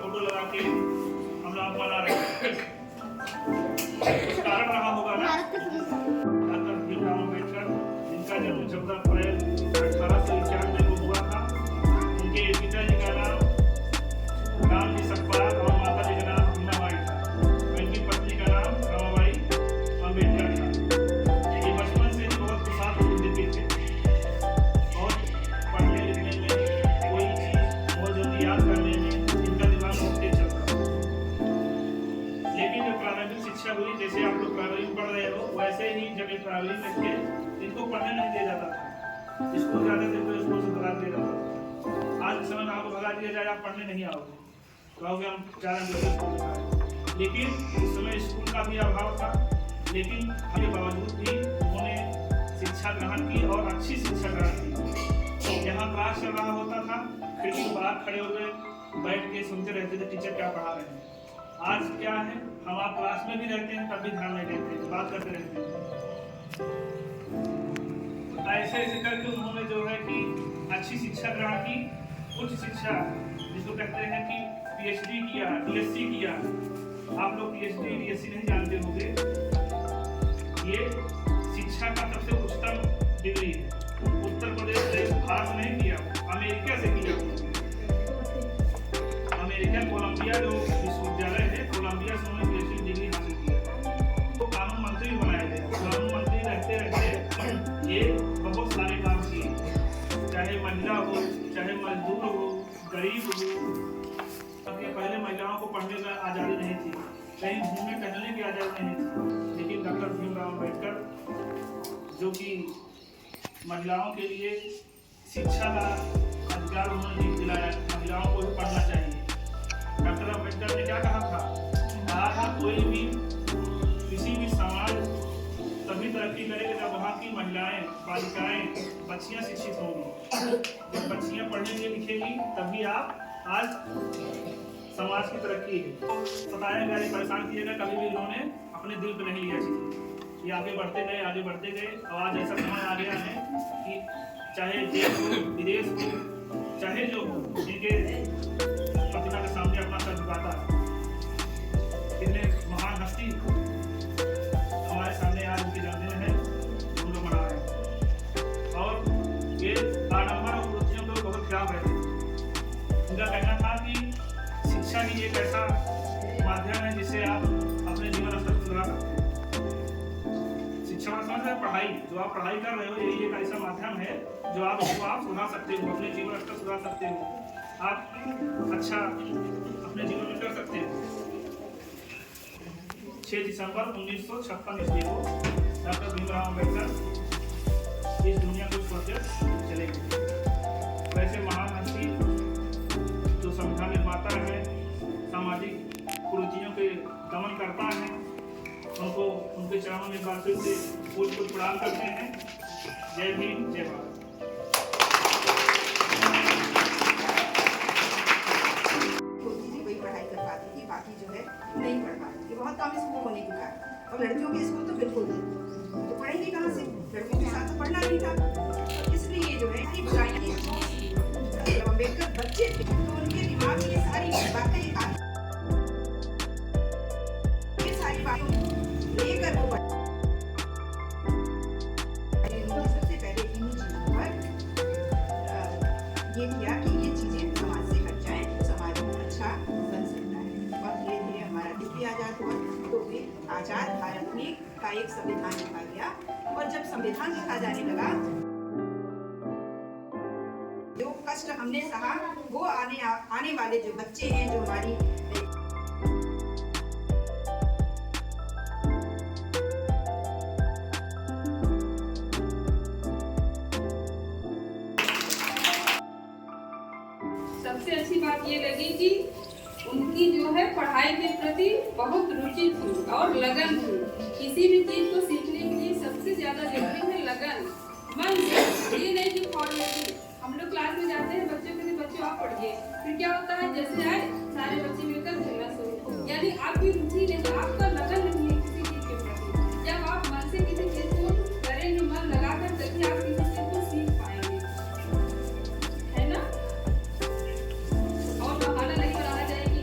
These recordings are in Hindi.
फोटो लगा के हम लोग मना रहे हैं। कुछ कारण रहा होगा ना। डॉक्टर भीमराव अम्बेडकर जिनका जन्म 14 अप्रैल 1891 को हुआ था, उनके पिताजी का नाम रामजी सकपाल और माता जी का नाम भीमाबाई था। उनकी पत्नी का नाम रमाबाई अम्बेडकर था। ये बचपन से ही बहुत खुशहाल जिंदगी थे। बहुत पढ़ने लिखने में, कोई चीज बहुत जल्दी याद करने में इनका दिमाग बहुत तेज चलता था। लेकिन जब प्रारंभिक शिक्षा हुई, जैसे आप लोग प्रारंभिक पढ़ रहे हो, वैसे ही जब ये प्रारंभिक में थे, इनको पढ़ने नहीं दिया जाता था। स्कूल जाते थे तो स्कूल से भगा दिया जाता था। आज के समय में आपको भगा दिया जाए, आप पढ़ने नहीं आओगे, कहोगे हम 4 घंटे स्कूल जाए। लेकिन उस समय स्कूल का भी अभाव था, लेकिन इसके बावजूद भी उन्होंने शिक्षा ग्रहण की और अच्छी शिक्षा ग्रहण की। यहाँ क्लास चल रहा होता था, खिड़की के बाहर खड़े होकर बैठ के सुनते रहते थे टीचर क्या पढ़ा रहे हैं। आज क्या है, हम आप क्लास में भी रहते हैं तब भी ध्यान नहीं देते, बात करते रहते हैं। ऐसे ऐसे करके उन्होंने जो है कि अच्छी शिक्षा ग्रहण की, उच्च शिक्षा जिसको कहते हैं कि पीएचडी किया, डीएससी किया। आप लोग पीएचडी डीएससी नहीं जानते होंगे, ये शिक्षा का सबसे उच्चतम डिग्री है। उत्तर प्रदेश से भारत में नहीं किया, अमेरिका से किया। अमेरिका कोलंबिया जो विश्वविद्यालय है, कोलंबिया से उन्होंने पीएचडी डिग्री हासिल की। तो कानून मंत्री बनाए गए। कानून मंत्री रहते रहते ये बहुत सारे काम किए, चाहे महिला हो, चाहे मजदूर हो, गरीब हो। पहले महिलाओं को पढ़ने की आज़ादी नहीं थी, कहीं घूमने टहलने की आज़ादी नहीं थी। लेकिन डॉक्टर भीमराव अम्बेडकर जो कि महिलाओं के लिए शिक्षा का अधिकार उन्होंने दिलाया, महिलाओं को भी पढ़ना चाहिए। डॉक्टर अम्बेडकर ने क्या कहा था, कोई भी किसी भी समाज तभी तरक्की करेगी जब वहाँ की महिलाएं, बालिकाएं, बच्चियां शिक्षित होंगी। जब बच्चियां पढ़ेंगी लिखेंगी तभी आप आज समाज की तरक्की है। बताया गया, परेशान किया गया, कभी भी इन्होंने अपने दिल पे नहीं लिया चीज़। ये आगे बढ़ते गए, आगे बढ़ते गए। और आज ऐसा समय आ गया है कि चाहे देश हो, विदेश हो, चाहे जो हो, इनके प्रतिभा के सामने अपना सर झुकाता है। इतने महान हस्ती हमारे सामने आज उनके जन्मदिन है, हम लोग मना रहे हैं। और ये आडम्बर और कुरीतियों को बहुत ख्याल रहे थे। उनका कहना था कि शिक्षा ही एक ऐसा माध्यम है जिससे आप अपने जीवन स्तर सुधार सकते हैं। शिक्षा का समझ है पढ़ाई, जो आप पढ़ाई कर रहे हो, यही एक ऐसा माध्यम है जो आप सुधार सकते हो, अपने जीवन स्तर सुधार सकते हो, आप अच्छा अपने जीवन में कर सकते हो। 6 दिसंबर 1956 ईस्वी को डॉक्टर भीमराव अम्बेडकर इस दुनिया को छोड़कर चले गए। वैसे महान हस्ती जो संविधान निर्माता है, सामाजिक कुरीतियों के दमन करता है, उनको उनके चरणों में बार फिर से पूज प्रणाम करते हैं। जय भीम, जय भारत। वही पढ़ाई कर पाती थी, बाकी जो है नहीं पढ़ पाती थी। बहुत कम स्कूल होने के कारण, और लड़कियों के स्कूल तो बिल्कुल नहीं, तो पढ़ेंगे कहाँ से? लड़कों के साथ तो पढ़ना नहीं था। इसलिए जो है जब अम्बेडकर बच्चे थे तो उनके दिमाग में ये सारी बातें लेकर वो सबसे पहले इन्हीं चीजों पर ये किया कि ये चीजें समाज से हट जाएं, समाज में अच्छा बन सकता है। और धीरे धीरे हमारा देश भी आजाद हुआ, तो फिर आजाद भारत में का एक संविधान लिखा गया। और जब संविधान लिखा जाने लगा, जो कष्ट हमने सहा, वो आने वाले जो बच्चे हैं, जो हमारी सबसे अच्छी बात ये लगी कि उनकी जो है पढ़ाई के प्रति बहुत रुचि थी और लगन थी। किसी भी चीज को सीखने के लिए सबसे ज्यादा जरूरी है लगन, मन। ये नहीं कि फॉर्मेलिटी। हम लोग क्लास में जाते हैं, बच्चों के लिए बच्चों आप पढ़िए, फिर क्या होता है, जैसे आए सारे बच्चे मिलकर खेलना शुरू, यानी आपकी रुचि नहीं, आपका लगन नहीं है किसी चीज के प्रति। जब आप मन से किसी चीज को करेंगे, मन लगाकर, तभी आप किसी चीज को सीख पाएंगे, है ना। और बहाना नहीं बनाना चाहिए कि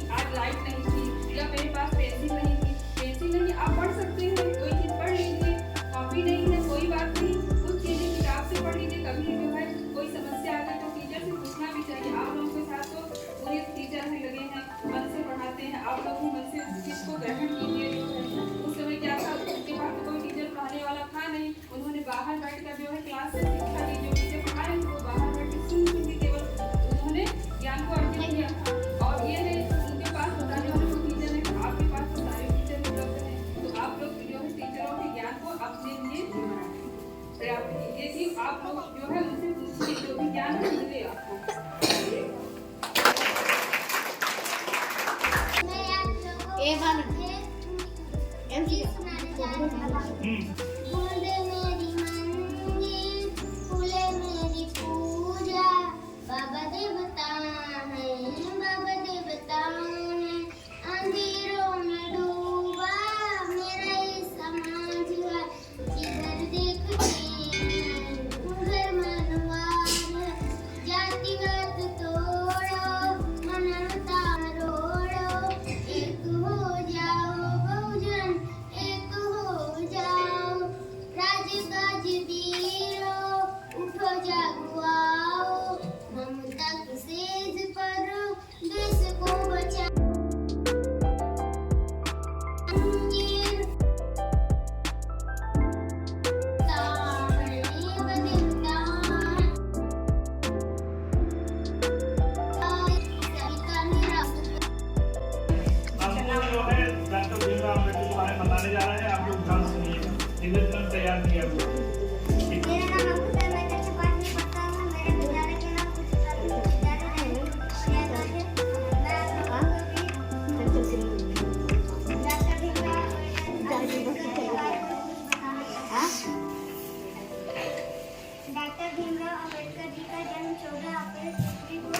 बूंदे मेरी मंजिल, फूले मेरी पूजा, बाबा देवता है, बाबा देवता है। अंधेरों में डूबा मेरा ये समाज है, इधर देखते हैं उधर मनवार है। जातिवाद तोड़ो, मानवता रोड़ो, एक हो जाओ बहुजन, एक हो जाओ। राज्य काज वीरो, उठो जागो आओ, ममता की सेज पर देश को बचाओ। अंजीर तारे बदलता सबका निराश। हमको जो है डॉक्टर भीमराव अम्बेडकर के बारे में बताने जा रहे हैं। आप लोग ध्यान सुनिए, निवेदन तैयार किया हुआ है। मेरा नाम अंकुश है, मैं कक्षा 5 में पढ़ता हूँ। मेरे विद्यालय के नाम कुछ विद्यालय है। मैं डॉक्टर भीमराव अम्बेडकर जी का जन्म 14 अप्रैल ईस्वी को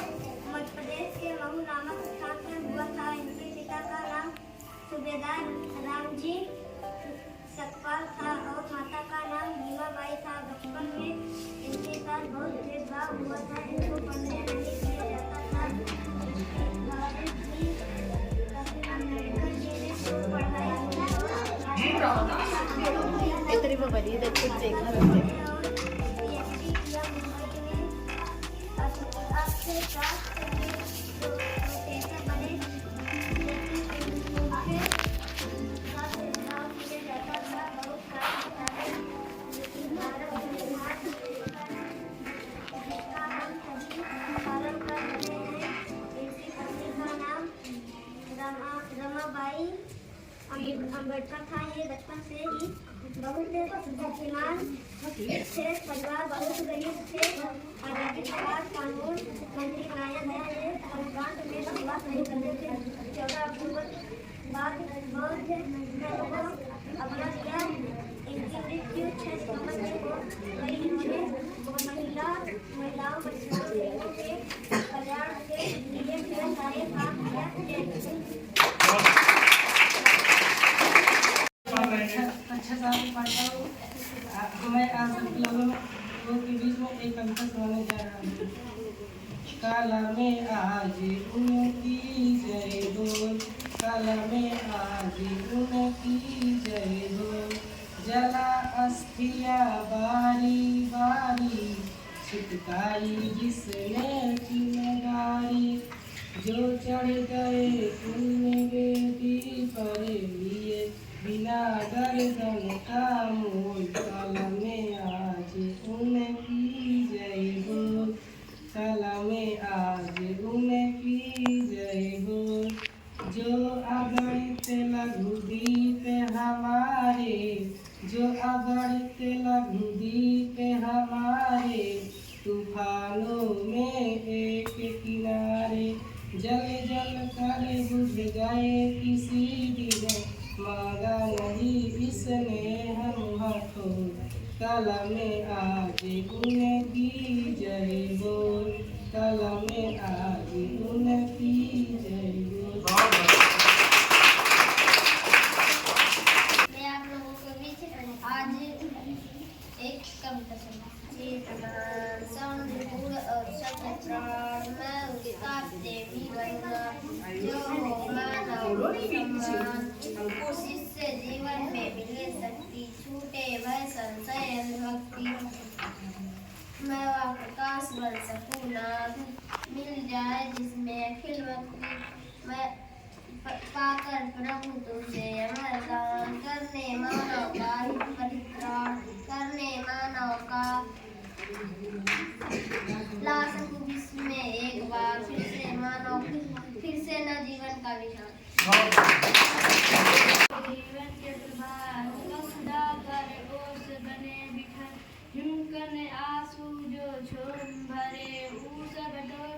मध्य प्रदेश के महू नामक स्थान पर हुआ था। इनके पिता का नाम सूबेदार रामजी सतपाल था और माता का नाम भीमाबाई था। बचपन में इनके साथ बहुत भेदभाव हुआ था। इनको पढ़ने नहीं दिया जाता था। अम्बेडकर जी ने खूब पढ़ाई PhD किया मुंबई में। अब से 7 प्रोफेसर बने, लेकिन उनके साथ भेदभाव किया जाता था। बहुत सारे भारत संविधान जिसका हम सभी पालन कर रहे हैं। इनकी पत्नी का नाम रमाबाई अम्बेडकर था। ये बचपन से ही बहुत बुद्धिमान थे। परिवार बहुत गरीब थे। आजादी के बाद कानून मंत्री बनाया गया। ये संक्रांत में शुरुआत नहीं करते थे। 14 अक्टूबर बाद बौद्ध धर्म को अपना लिया। इनकी मृत्यु 6 सितंबर को हुई। इन्होंने महिलाओं बच्चों के कल्याण के लिए ढेर सारे काम किया। अच्छा साहब पढ़ता हूँ। मैं आज आप लोगों के बीच में एक कविता सुनाने जा रहा हूँ। काला में आज उनकी जय बोल, काला में आज उनकी जय बोल। जला अस्थिया बारी बारी, छिटकाई जिसने चिंगारी। जो चढ़ गए पुण्य वेदी पर लिए, बिना गर्दन का मोल। काला में आज उनकी जय बोल, काला में आज उनकी जय बोल। जो अगणित लघु दीप हमारे, जो अगणित लघु दीप हमारे, तूफानों में एक किनारे। जल जल कर बुझ गए किसी दिन, मांगा नहीं इसने हम हाथों। काला में आज उनकी जय बोल, काला में आज उनकी जय बोल। मैं आप लोगों के बीच आज एक कविता सुना। संपूर्ण और सत्य प्राण में उसका देवी बनना, जो हो मानव सम्मान, जिससे जीवन में मिले शक्ति, छूटे वह संशय भक्ति। मैं वह प्रकाश बन सकूं नाथ, मिल जाए जिसमें अखिल भक्ति। मैं पाकर प्रभु तुझसे अमर दान, करने मानव का हित परित्राण, करने मानव का ला सकूं विश्व में एक बार फिर से मानव, फिर से न जीवन का विधान। जीवन के प्रभात खुदा पर ओस बने बिखर, हिमकन आंसू जो छोम भरे, ऊ सब डोर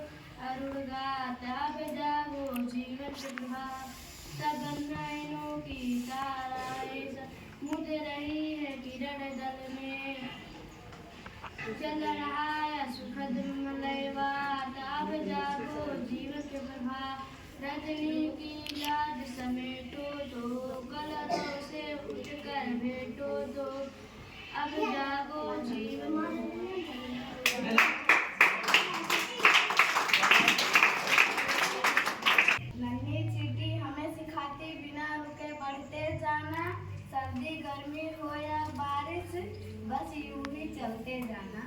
अरुण गाता जागो जीवन के प्रभात। सब नयनों की ताराएं मुझ रही है किरण दल में, चल रहा है सुखद मलयवात, अब जागो जीवन के प्रभात, रजनी की लाज समेटो तो, कलरों से उठकर भेटो तो, अब जागो जीवन। नन्ही चींटी हमें सिखाती बिना रुके बढ़ते जाना, सर्दी गर्मी हो या बारिश बस यूं ही चलते जाना।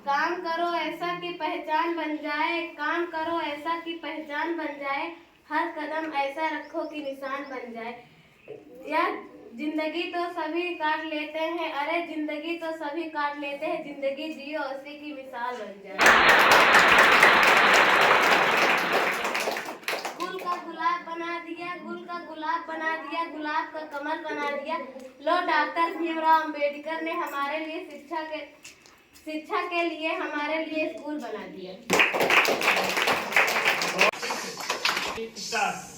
काम करो ऐसा कि पहचान बन जाए, काम करो ऐसा कि पहचान बन जाए, हर कदम ऐसा रखो कि निशान बन जाए। या जिंदगी तो सभी काट लेते हैं, अरे जिंदगी तो सभी काट लेते हैं, जिंदगी जियो उसी की मिसाल बन जाए। गुल का गुलाब बना दिया, गुल का गुलाब बना दिया, गुलाब का कमल बना दिया। लो डॉक्टर भीमराव अंबेडकर ने हमारे लिए शिक्षा के लिए हमारे लिए स्कूल बना दिया। स्टार्ट।